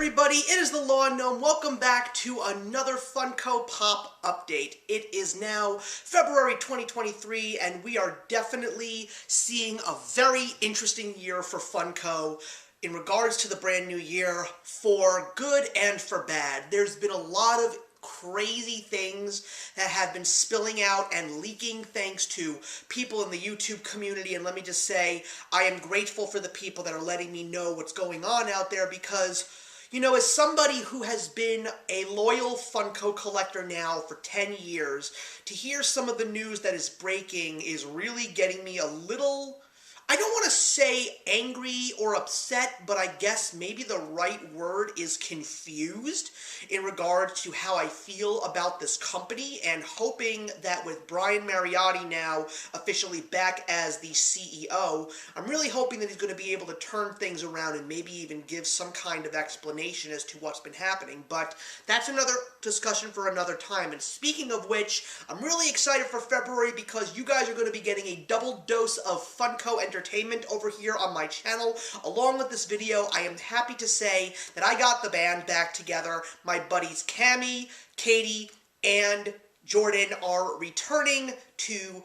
everybody, it is the Law Gnome. Welcome back to another Funko Pop update. It is now February 2023, and we are definitely seeing a very interesting year for Funko in regards to the brand new year, for good and for bad. There's been a lot of crazy things that have been spilling out and leaking thanks to people in the YouTube community, and let me just say, I am grateful for the people that are letting me know what's going on out there because, you know, as somebody who has been a loyal Funko collector now for 10 years, to hear some of the news that is breaking is really getting me a little, I don't want to say angry or upset, but I guess maybe the right word is confused in regards to how I feel about this company, and hoping that with Brian Mariotti now officially back as the CEO, I'm really hoping that he's going to be able to turn things around and maybe even give some kind of explanation as to what's been happening. But that's another discussion for another time. And speaking of which, I'm really excited for February because you guys are going to be getting a double dose of Funko entertainment over here on my channel. Along with this video, I am happy to say that I got the band back together. My buddies Cammy, Katie, and Jordan are returning to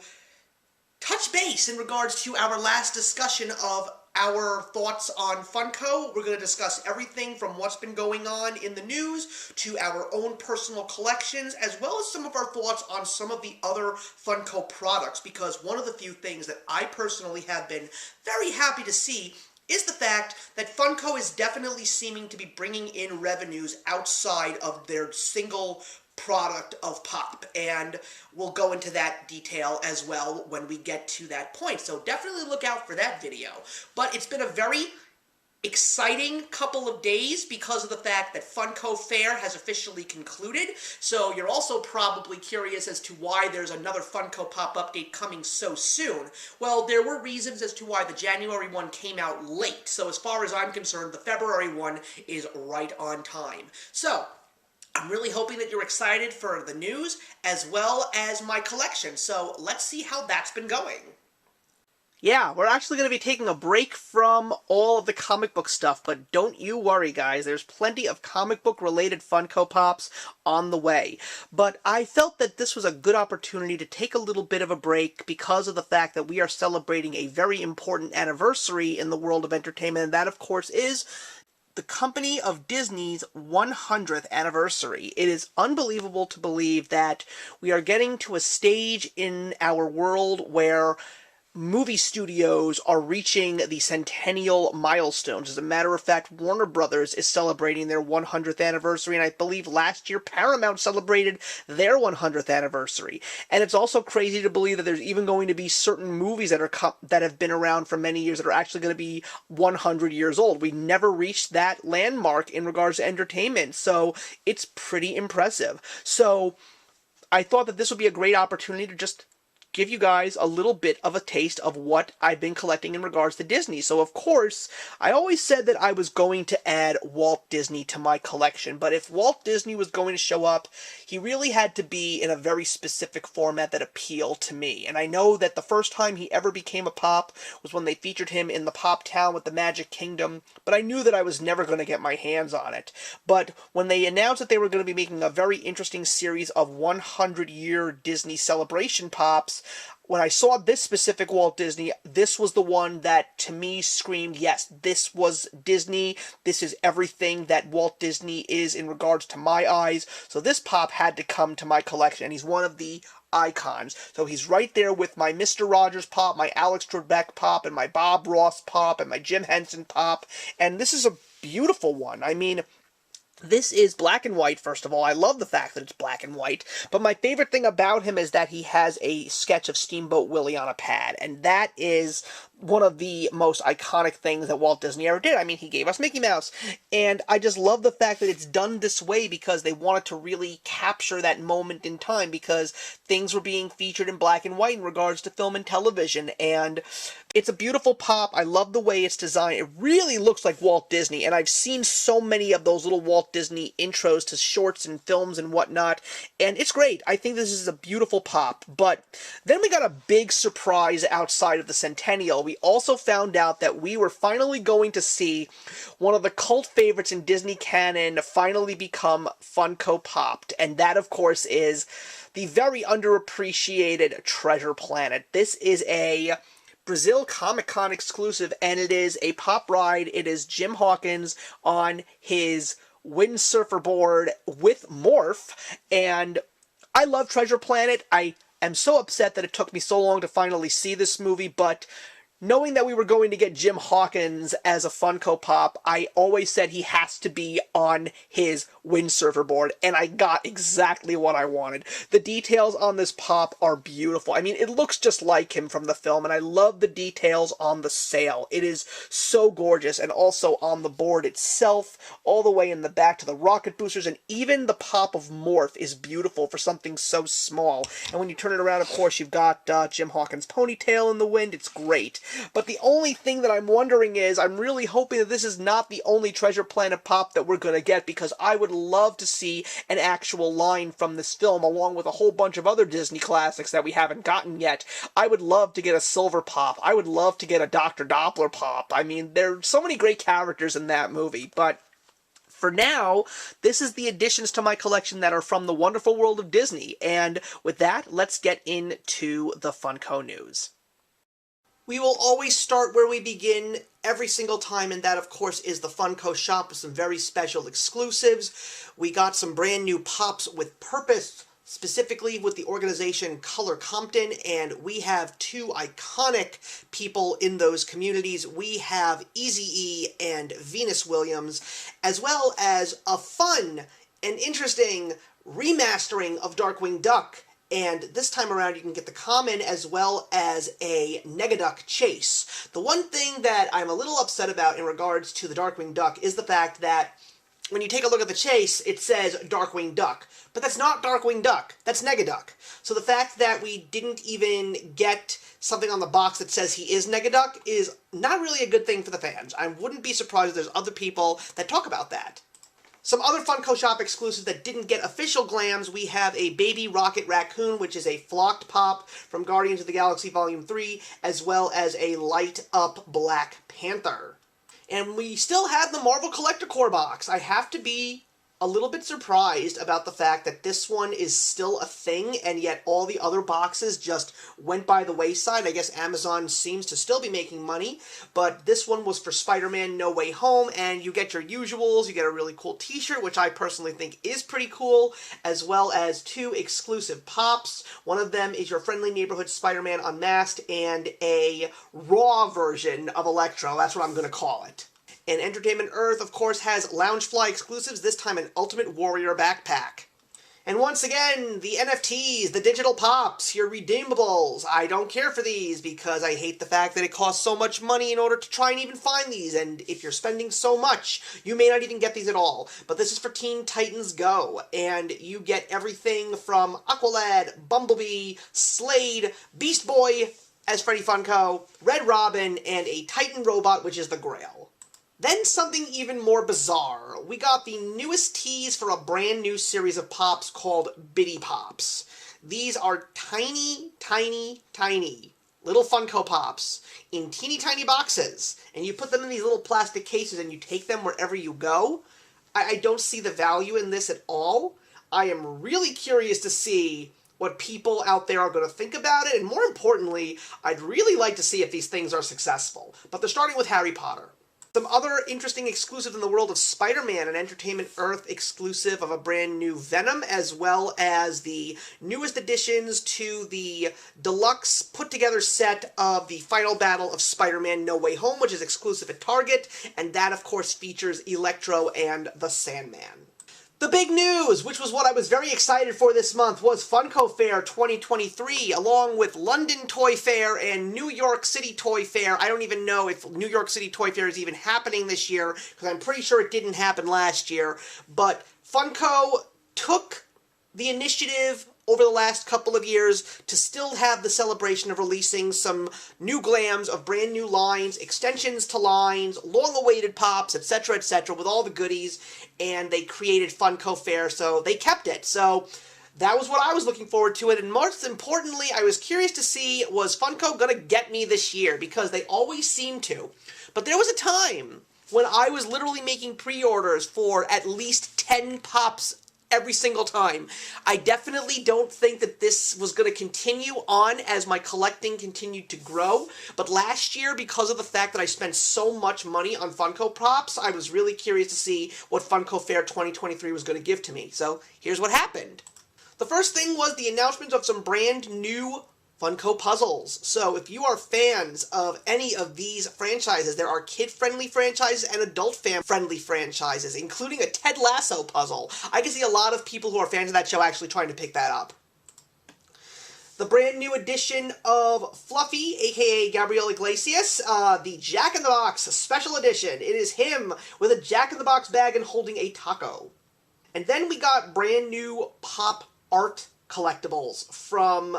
touch base in regards to our last discussion of our thoughts on Funko. We're going to discuss everything from what's been going on in the news to our own personal collections, as well as some of our thoughts on some of the other Funko products, because one of the few things that I personally have been very happy to see is the fact that Funko is definitely seeming to be bringing in revenues outside of their single product of Pop, and we'll go into that detail as well when we get to that point, so definitely look out for that video. But it's been a very exciting couple of days because of the fact that Funko Fair has officially concluded, so you're also probably curious as to why there's another Funko Pop update coming so soon. Well, there were reasons as to why the January one came out late, so as far as I'm concerned, the February one is right on time. So I'm really hoping that you're excited for the news as well as my collection, so let's see how that's been going. Yeah, we're actually going to be taking a break from all of the comic book stuff, but don't you worry, guys. There's plenty of comic book-related Funko Pops on the way. But I felt that this was a good opportunity to take a little bit of a break because of the fact that we are celebrating a very important anniversary in the world of entertainment, and that, of course, is the company of Disney's 100th anniversary. It is unbelievable to believe that we are getting to a stage in our world where movie studios are reaching the centennial milestones. As a matter of fact, Warner Brothers is celebrating their 100th anniversary, and I believe last year Paramount celebrated their 100th anniversary. And it's also crazy to believe that there's even going to be certain movies that have been around for many years that are actually going to be 100 years old. We never reached that landmark in regards to entertainment, so it's pretty impressive. So I thought that this would be a great opportunity to just give you guys a little bit of a taste of what I've been collecting in regards to Disney. So, of course, I always said that I was going to add Walt Disney to my collection, but if Walt Disney was going to show up, he really had to be in a very specific format that appealed to me. And I know that the first time he ever became a Pop was when they featured him in the Pop Town with the Magic Kingdom, but I knew that I was never going to get my hands on it. But when they announced that they were going to be making a very interesting series of 100-year Disney celebration Pops, when I saw this specific Walt Disney, this was the one that, to me, screamed, yes, this was Disney. This is everything that Walt Disney is in regards to my eyes. So this Pop had to come to my collection, and he's one of the icons. So he's right there with my Mr. Rogers Pop, my Alex Trebek Pop, and my Bob Ross Pop, and my Jim Henson Pop. And this is a beautiful one. I mean, this is black and white, first of all. I love the fact that it's black and white, but my favorite thing about him is that he has a sketch of Steamboat Willie on a pad, and that is one of the most iconic things that Walt Disney ever did. I mean, he gave us Mickey Mouse, and I just love the fact that it's done this way because they wanted to really capture that moment in time, because things were being featured in black and white in regards to film and television, and it's a beautiful Pop. I love the way it's designed. It really looks like Walt Disney, and I've seen so many of those little Walt Disney intros to shorts and films and whatnot, and it's great. I think this is a beautiful Pop, but then we got a big surprise outside of the Centennial. we also found out that we were finally going to see one of the cult favorites in Disney canon finally become Funko Popped, and that, of course, is the very underappreciated Treasure Planet. This is a Brazil Comic-Con exclusive, and it is a pop ride. It is Jim Hawkins on his windsurfer board with Morph, and I love Treasure Planet. I am so upset that it took me so long to finally see this movie, but knowing that we were going to get Jim Hawkins as a Funko Pop, I always said he has to be on his windsurfer board, and I got exactly what I wanted. The details on this pop are beautiful. I mean, it looks just like him from the film, and I love the details on the sail. It is so gorgeous, and also on the board itself, all the way in the back to the rocket boosters, and even the pop of Morph is beautiful for something so small. And when you turn it around, of course, you've got Jim Hawkins' ponytail in the wind. It's great. But the only thing that I'm wondering is, I'm really hoping that this is not the only Treasure Planet pop that we're going to get, because I would love to see an actual line from this film, along with a whole bunch of other Disney classics that we haven't gotten yet. I would love to get a Silver Pop. I would love to get a Dr. Doppler Pop. I mean, there are so many great characters in that movie, but for now, this is the additions to my collection that are from the wonderful world of Disney, and with that, let's get into the Funko news. We will always start where we begin every single time, and that, of course, is the Funko shop with some very special exclusives. We got some brand new pops with purpose, specifically with the organization Color Compton, and we have two iconic people in those communities. We have Eazy-E and Venus Williams, as well as a fun and interesting remastering of Darkwing Duck. And this time around, you can get the common as well as a Negaduck chase. The one thing that I'm a little upset about in regards to the Darkwing Duck is the fact that when you take a look at the chase, it says Darkwing Duck. But that's not Darkwing Duck. That's Negaduck. So the fact that we didn't even get something on the box that says he is Negaduck is not really a good thing for the fans. I wouldn't be surprised if there's other people that talk about that. Some other Funko Shop exclusives that didn't get official glams, we have a Baby Rocket Raccoon, which is a flocked pop from Guardians of the Galaxy Volume 3, as well as a light-up Black Panther. And we still have the Marvel Collector Core box. I have to be a little bit surprised about the fact that this one is still a thing, and yet all the other boxes just went by the wayside. I guess Amazon seems to still be making money, but this one was for Spider-Man No Way Home, and you get your usuals. You get a really cool t-shirt, which I personally think is pretty cool, as well as two exclusive pops. One of them is your friendly neighborhood Spider-Man Unmasked, and a raw version of Electro. That's what I'm going to call it. And Entertainment Earth, of course, has Loungefly exclusives, this time an Ultimate Warrior backpack. And once again, the NFTs, the digital pops, your redeemables. I don't care for these because I hate the fact that it costs so much money in order to try and even find these, and if you're spending so much, you may not even get these at all. But this is for Teen Titans Go, and you get everything from Aqualad, Bumblebee, Slade, Beast Boy as Freddy Funko, Red Robin, and a Titan robot, which is the Grail. Then something even more bizarre. We got the newest tease for a brand new series of pops called Bitty Pops. These are tiny, tiny, tiny little Funko Pops in teeny tiny boxes. And you put them in these little plastic cases and you take them wherever you go. I don't see the value in this at all. I am really curious to see what people out there are going to think about it. And more importantly, I'd really like to see if these things are successful. But they're starting with Harry Potter. Some other interesting exclusives in the world of Spider-Man, an Entertainment Earth exclusive of a brand new Venom, as well as the newest additions to the deluxe put-together set of the final battle of Spider-Man No Way Home, which is exclusive at Target, and that, of course, features Electro and the Sandman. The big news, which was what I was very excited for this month, was Funko Fair 2023, along with London Toy Fair and New York City Toy Fair. I don't even know if New York City Toy Fair is even happening this year, because I'm pretty sure it didn't happen last year. But Funko took the initiative over the last couple of years to still have the celebration of releasing some new glams of brand new lines, extensions to lines, long-awaited pops, etc., with all the goodies, and they created Funko Fair, so they kept it. So That was what I was looking forward to, and most importantly, I was curious to see, was Funko gonna get me this year? Because they always seem to. But there was a time when I was literally making pre-orders for at least 10 pops every single time. I definitely don't think that this was going to continue on as my collecting continued to grow, but last year, because of the fact that I spent so much money on Funko Pops, I was really curious to see what Funko Fair 2023 was going to give to me. So here's what happened. The first thing was the announcement of some brand new Funko puzzles. So if you are fans of any of these franchises, there are kid-friendly franchises and adult-friendly franchises, including a Ted Lasso puzzle. I can see a lot of people who are fans of that show actually trying to pick that up. The brand new edition of Fluffy, aka Gabriel Iglesias, the Jack in the Box Special Edition. It is him with a Jack in the Box bag and holding a taco. And then we got brand new pop art collectibles from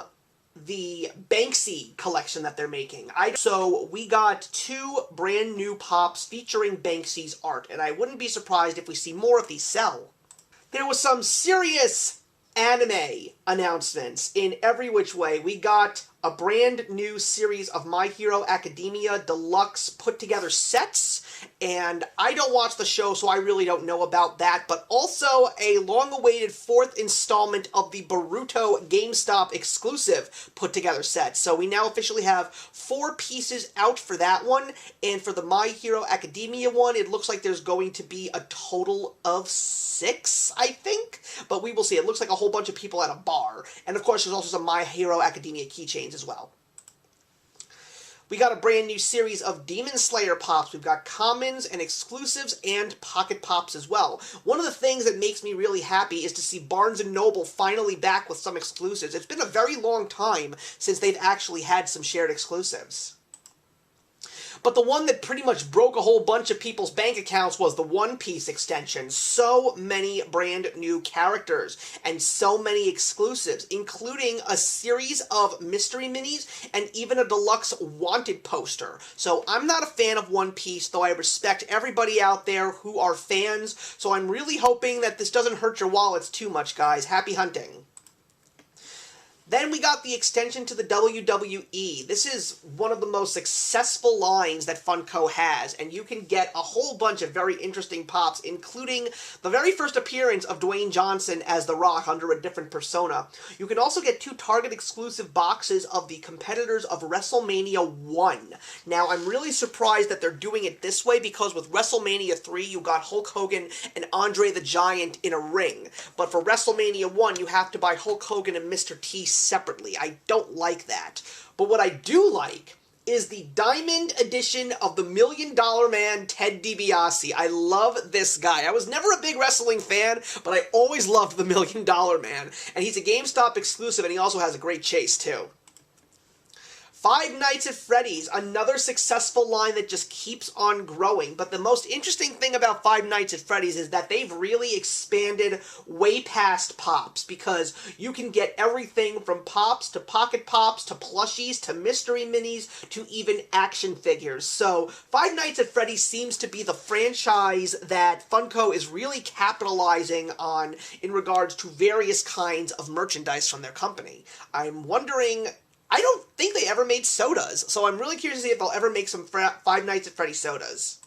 the Banksy collection that they're making. So we got 2 brand new pops featuring Banksy's art, and I wouldn't be surprised if we see more of these sell. There was some serious anime announcements in every which way. We got a brand new series of My Hero Academia Deluxe put-together sets, and I don't watch the show, so I really don't know about that, but also a long-awaited 4th installment of the Boruto GameStop exclusive put-together set. So we now officially have 4 pieces out for that one, and for the My Hero Academia one, it looks like there's going to be a total of 6, I think, but we will see. It looks like a whole bunch of people at a bar, and of course there's also some My Hero Academia keychains as well. We got a brand new series of Demon Slayer pops. We've got commons and exclusives and pocket pops as well. One of the things that makes me really happy is to see Barnes & Noble finally back with some exclusives. It's been a very long time since they've actually had some shared exclusives. But the one that pretty much broke a whole bunch of people's bank accounts was the One Piece extension. So many brand new characters and so many exclusives, including a series of mystery minis and even a deluxe wanted poster. So I'm not a fan of One Piece, though I respect everybody out there who are fans. So I'm really hoping that this doesn't hurt your wallets too much, guys. Happy hunting. Then we got the extension to the WWE. This is one of the most successful lines that Funko has, and you can get a whole bunch of very interesting pops, including the very first appearance of Dwayne Johnson as The Rock under a different persona. You can also get 2 Target exclusive boxes of the competitors of WrestleMania 1. Now, I'm really surprised that they're doing it this way, because with WrestleMania 3, you got Hulk Hogan and Andre the Giant in a ring. But for WrestleMania 1, you have to buy Hulk Hogan and Mr. T separately. I don't like that. But what I do like is the Diamond edition of the $1 Million Man, Ted DiBiase. I love this guy. I was never a big wrestling fan, but I always loved the $1 Million Man. And he's a GameStop exclusive, and he also has a great chase, too. Five Nights at Freddy's, another successful line that just keeps on growing. But the most interesting thing about Five Nights at Freddy's is that they've really expanded way past Pops, because you can get everything from Pops to Pocket Pops to plushies to mystery minis to even action figures. So Five Nights at Freddy's seems to be the franchise that Funko is really capitalizing on in regards to various kinds of merchandise from their company. I'm wondering, I don't think they ever made sodas, so I'm really curious to see if they'll ever make some Five Nights at Freddy's sodas.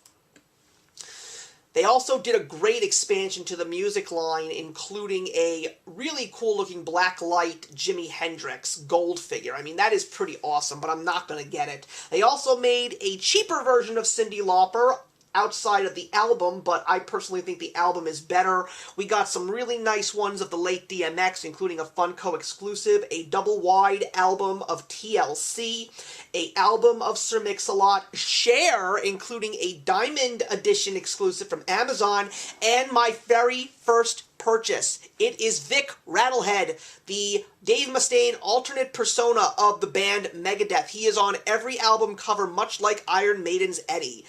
They also did a great expansion to the music line, including a really cool-looking black-light Jimi Hendrix gold figure. I mean, that is pretty awesome, but I'm not going to get it. They also made a cheaper version of Cyndi Lauper outside of the album, but I personally think the album is better. We got some really nice ones of the late DMX, including a Funko exclusive, a double-wide album of TLC, a album of Sir Mix-a-Lot, Cher, including a Diamond Edition exclusive from Amazon, and my very first purchase. It is Vic Rattlehead, the Dave Mustaine alternate persona of the band Megadeth. He is on every album cover, much like Iron Maiden's Eddie.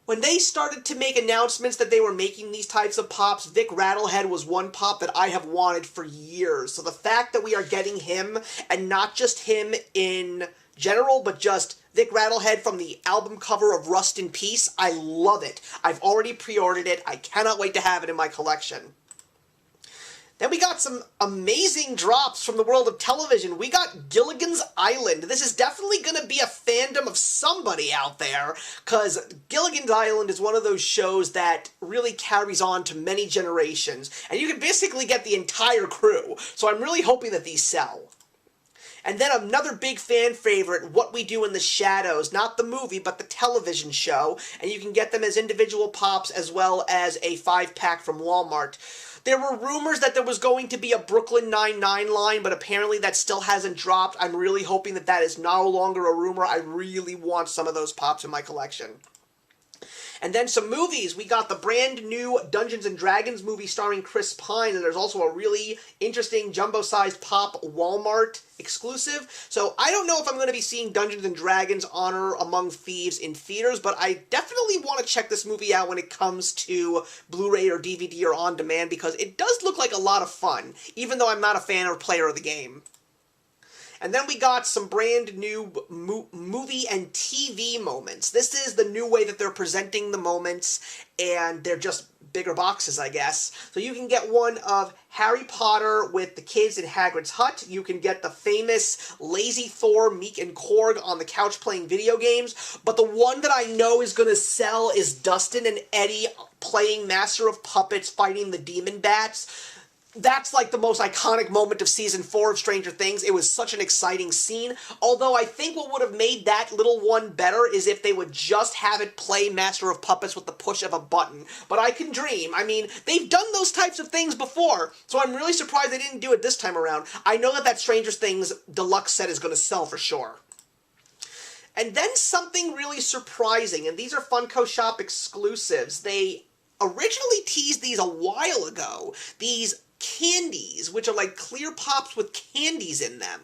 When they started to make announcements that they were making these types of pops, Vic Rattlehead was one pop that I have wanted for years. So the fact that we are getting him, and not just him in general, but just Vic Rattlehead from the album cover of Rust in Peace, I love it. I've already pre-ordered it. I cannot wait to have it in my collection. Then we got some amazing drops from the world of television. We got Gilligan's Island. This is definitely going to be a fandom of somebody out there, because Gilligan's Island is one of those shows that really carries on to many generations, and you can basically get the entire crew. So I'm really hoping that these sell. And then another big fan favorite, What We Do in the Shadows. Not the movie, but the television show. And you can get them as individual pops as well as a 5-pack from Walmart. There were rumors that there was going to be a Brooklyn Nine-Nine line, but apparently that still hasn't dropped. I'm really hoping that that is no longer a rumor. I really want some of those pops in my collection. And then some movies. We got the brand new Dungeons & Dragons movie starring Chris Pine, and there's also a really interesting jumbo-sized pop Walmart exclusive. So I don't know if I'm going to be seeing Dungeons & Dragons Honor Among Thieves in theaters, but I definitely want to check this movie out when it comes to Blu-ray or DVD or on demand, because it does look like a lot of fun, even though I'm not a fan or player of the game. And then we got some brand new movie and TV moments. This is the new way that they're presenting the moments, and they're just bigger boxes, I guess. So you can get one of Harry Potter with the kids in Hagrid's hut. You can get the famous Lazy Thor, Meek and Korg on the couch playing video games. But the one that I know is going to sell is Dustin and Eddie playing Master of Puppets fighting the Demon Bats. That's like the most iconic moment of Season 4 of Stranger Things. It was such an exciting scene. Although I think what would have made that little one better is if they would just have it play Master of Puppets with the push of a button. But I can dream. I mean, they've done those types of things before, so I'm really surprised they didn't do it this time around. I know that Stranger Things deluxe set is going to sell for sure. And then something really surprising, and these are Funko Shop exclusives. They originally teased these a while ago. These candies, which are like clear pops with candies in them.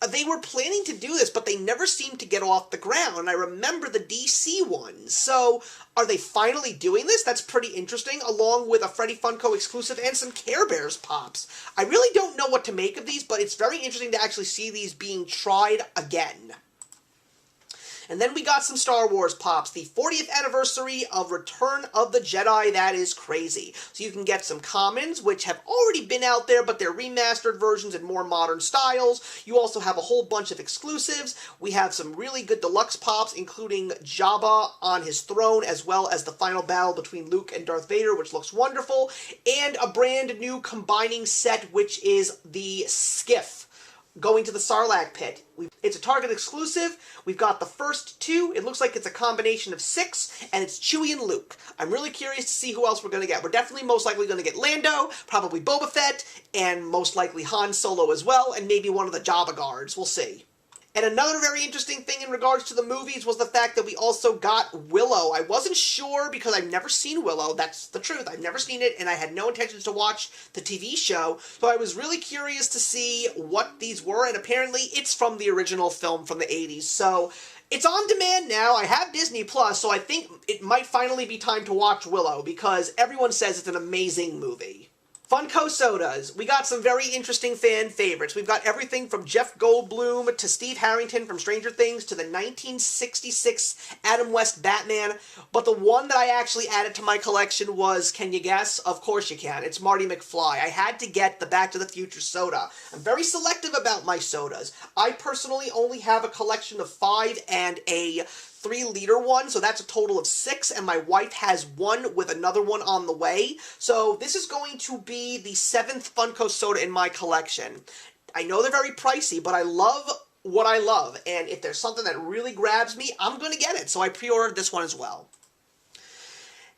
They were planning to do this, but they never seemed to get off the ground. I remember the DC ones. So, are they finally doing this? That's pretty interesting, along with a Freddy Funko exclusive and some Care Bears pops. I really don't know what to make of these, but it's very interesting to actually see these being tried again. And then we got some Star Wars pops, the 40th anniversary of Return of the Jedi. That is crazy. So you can get some commons, which have already been out there, but they're remastered versions in more modern styles. You also have a whole bunch of exclusives. We have some really good deluxe pops, including Jabba on his throne, as well as the final battle between Luke and Darth Vader, which looks wonderful, and a brand new combining set, which is the Skiff, going to the Sarlacc pit. It's a Target exclusive. We've got the first two. It looks like it's a combination of 6, and it's Chewie and Luke. I'm really curious to see who else we're going to get. We're definitely most likely going to get Lando, probably Boba Fett, and most likely Han Solo as well, and maybe one of the Jabba guards. We'll see. And another very interesting thing in regards to the movies was the fact that we also got Willow. I wasn't sure because I've never seen Willow. That's the truth. I've never seen it, and I had no intentions to watch the TV show. So I was really curious to see what these were, and apparently it's from the original film from the 80s. So it's on demand now. I have Disney Plus, so I think it might finally be time to watch Willow because everyone says it's an amazing movie. Funko Sodas. We got some very interesting fan favorites. We've got everything from Jeff Goldblum to Steve Harrington from Stranger Things to the 1966 Adam West Batman. But the one that I actually added to my collection was, can you guess? Of course you can. It's Marty McFly. I had to get the Back to the Future soda. I'm very selective about my sodas. I personally only have a collection of 5 and a 3-liter one, so that's a total of 6, and my wife has one with another one on the way. So this is going to be the 7th Funko soda in my collection. I know they're very pricey, but I love what I love, and if there's something that really grabs me, I'm going to get it. So I pre-ordered this one as well.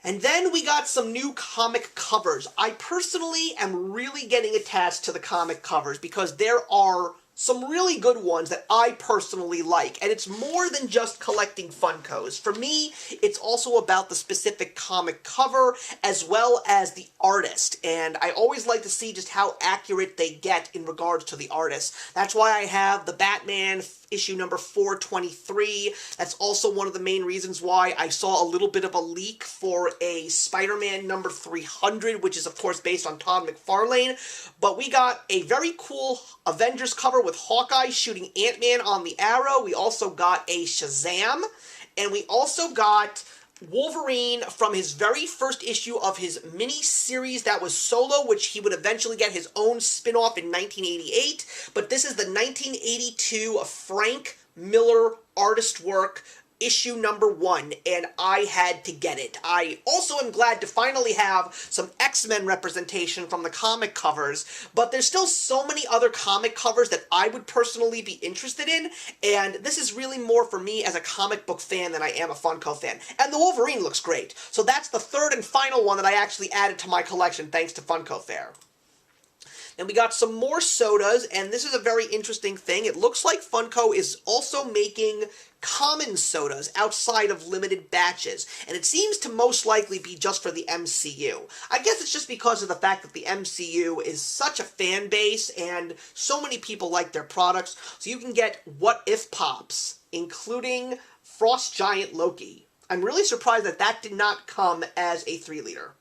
And then we got some new comic covers. I personally am really getting attached to the comic covers because there are some really good ones that I personally like, and it's more than just collecting Funkos. For me, it's also about the specific comic cover as well as the artist, and I always like to see just how accurate they get in regards to the artist. That's why I have the Batman issue number 423. That's also one of the main reasons why I saw a little bit of a leak for a Spider-Man number 300, which is of course based on Todd McFarlane. But we got a very cool Avengers cover with Hawkeye shooting Ant-Man on the arrow. We also got a Shazam, and we also got Wolverine from his very first issue of his mini-series that was Solo, which he would eventually get his own spin-off in 1988. But this is the 1982 Frank Miller artist work, issue number 1, and I had to get it. I also am glad to finally have some X-Men representation from the comic covers, but there's still so many other comic covers that I would personally be interested in, and this is really more for me as a comic book fan than I am a Funko fan. And the Wolverine looks great, so that's the third and final one that I actually added to my collection thanks to Funko Fair. And we got some more sodas, and this is a very interesting thing. It looks like Funko is also making common sodas outside of limited batches, and it seems to most likely be just for the MCU. I guess it's just because of the fact that the MCU is such a fan base, and so many people like their products, so you can get What If Pops, including Frost Giant Loki. I'm really surprised that that did not come as a 3-liter.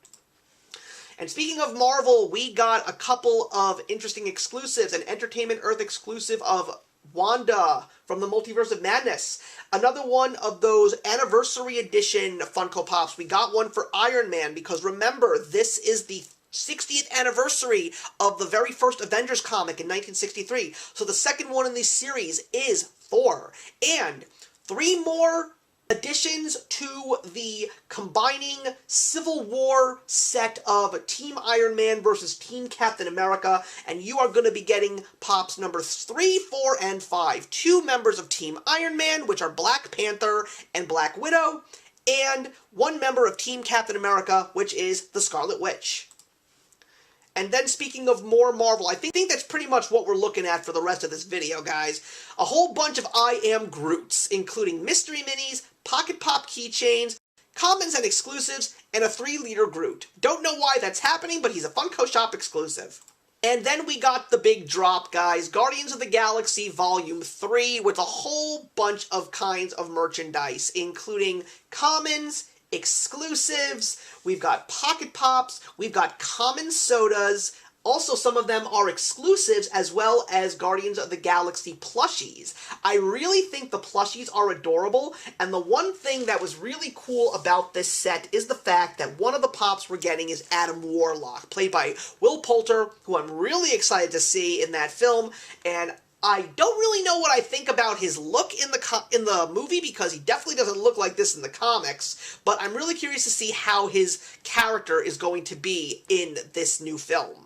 And speaking of Marvel, we got a couple of interesting exclusives. An Entertainment Earth exclusive of Wanda from the Multiverse of Madness. Another one of those Anniversary Edition Funko Pops. We got one for Iron Man because remember, this is the 60th anniversary of the very first Avengers comic in 1963. So the second one in this series is Thor. And 3 more additions to the combining Civil War set of Team Iron Man versus Team Captain America, and you are going to be getting Pops numbers 3, 4, and 5. 2 members of Team Iron Man, which are Black Panther and Black Widow, and 1 member of Team Captain America, which is the Scarlet Witch. And then speaking of more Marvel, I think that's pretty much what we're looking at for the rest of this video, guys. A whole bunch of I Am Groots, including mystery minis, Pocket Pop keychains, commons and exclusives, and a 3-liter Groot. Don't know why that's happening, but he's a Funko Shop exclusive. And then we got the big drop, guys. Guardians of the Galaxy Volume 3 with a whole bunch of kinds of merchandise, including commons, exclusives, we've got Pocket Pops, we've got common sodas, also some of them are exclusives as well as Guardians of the Galaxy plushies. I really think the plushies are adorable, and the one thing that was really cool about this set is the fact that one of the Pops we're getting is Adam Warlock, played by Will Poulter, who I'm really excited to see in that film, and I don't really know what I think about his look in the movie because he definitely doesn't look like this in the comics, but I'm really curious to see how his character is going to be in this new film.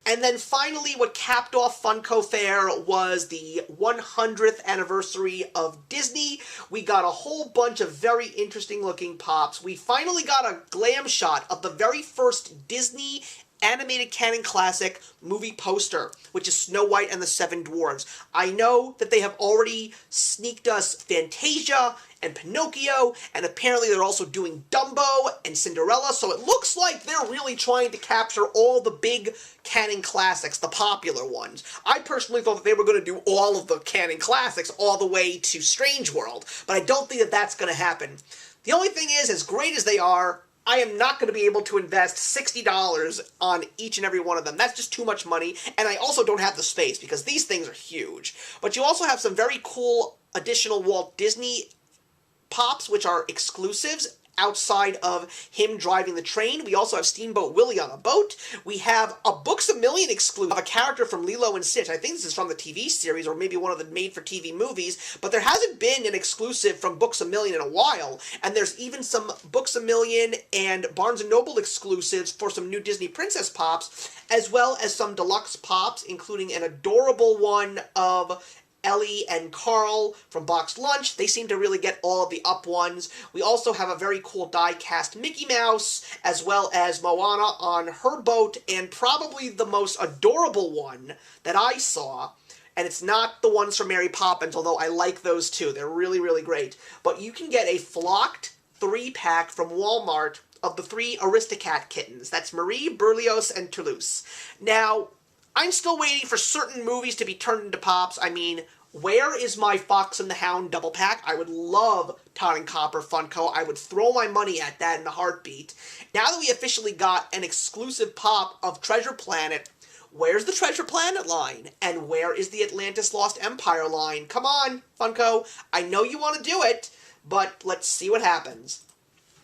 And then finally, what capped off Funko Fair was the 100th anniversary of Disney. We got a whole bunch of very interesting looking Pops. We finally got a glam shot of the very first Disney animated canon classic movie poster, which is Snow White and the Seven Dwarfs. I know that they have already sneaked us Fantasia and Pinocchio, and apparently they're also doing Dumbo and Cinderella, so it looks like they're really trying to capture all the big canon classics, the popular ones. I personally thought that they were going to do all of the canon classics all the way to Strange World, but I don't think that that's going to happen. The only thing is, as great as they are, I am not going to be able to invest $60 on each and every one of them. That's just too much money, and I also don't have the space because these things are huge. But you also have some very cool additional Walt Disney Pops, which are exclusives outside of him driving the train. We also have Steamboat Willie on a boat. We have a Books A Million exclusive, a character from Lilo and Stitch. I think this is from the TV series or maybe one of the made-for-TV movies, but there hasn't been an exclusive from Books A Million in a while, and there's even some Books A Million and Barnes & Noble exclusives for some new Disney Princess Pops, as well as some deluxe Pops, including an adorable one of Ellie and Carl from Boxed Lunch. They seem to really get all of the up ones. We also have a very cool die-cast Mickey Mouse, as well as Moana on her boat, and probably the most adorable one that I saw, and it's not the ones from Mary Poppins, although I like those too. They're really, really great. But you can get a flocked 3-pack from Walmart of the 3 Aristocat kittens. That's Marie, Berlioz, and Toulouse. Now, I'm still waiting for certain movies to be turned into Pops. I mean, where is my Fox and the Hound double pack? I would love Todd and Copper Funko. I would throw my money at that in a heartbeat. Now that we officially got an exclusive Pop of Treasure Planet, where's the Treasure Planet line? And where is the Atlantis Lost Empire line? Come on, Funko. I know you want to do it, but let's see what happens.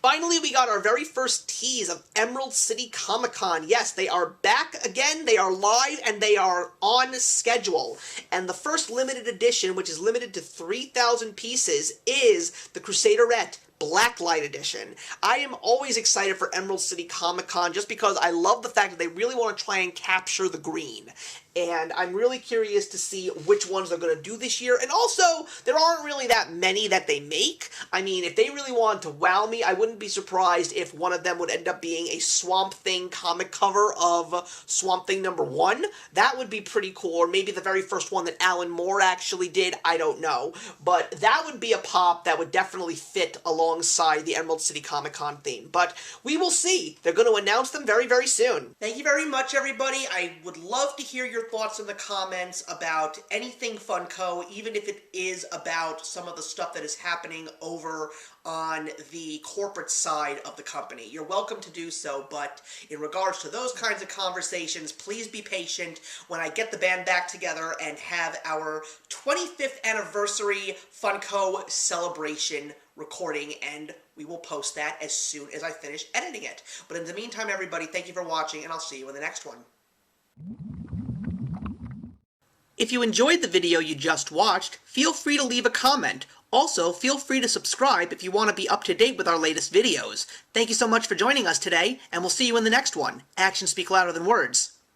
Finally, we got our very first tease of Emerald City Comic Con. Yes, they are back again, they are live, and they are on schedule. And the first limited edition, which is limited to 3,000 pieces, is the Crusaderette Blacklight Edition. I am always excited for Emerald City Comic Con just because I love the fact that they really want to try and capture the green. And I'm really curious to see which ones they're going to do this year. And also, there aren't really that many that they make. I mean, if they really wanted to wow me, I wouldn't be surprised if one of them would end up being a Swamp Thing comic cover of Swamp Thing #1. That would be pretty cool. Or maybe the very first one that Alan Moore actually did. I don't know. But that would be a pop that would definitely fit alongside the Emerald City Comic Con theme. But we will see. They're going to announce them very, very soon. Thank you very much, everybody. I would love to hear your thoughts in the comments about anything Funko, even if it is about some of the stuff that is happening over on the corporate side of the company. You're welcome to do so, but in regards to those kinds of conversations, please be patient when I get the band back together and have our 25th anniversary Funko celebration recording, and we will post that as soon as I finish editing it. But in the meantime, everybody, thank you for watching, and I'll see you in the next one. If you enjoyed the video you just watched, feel free to leave a comment. Also, feel free to subscribe if you want to be up to date with our latest videos. Thank you so much for joining us today, and we'll see you in the next one. Actions speak louder than words.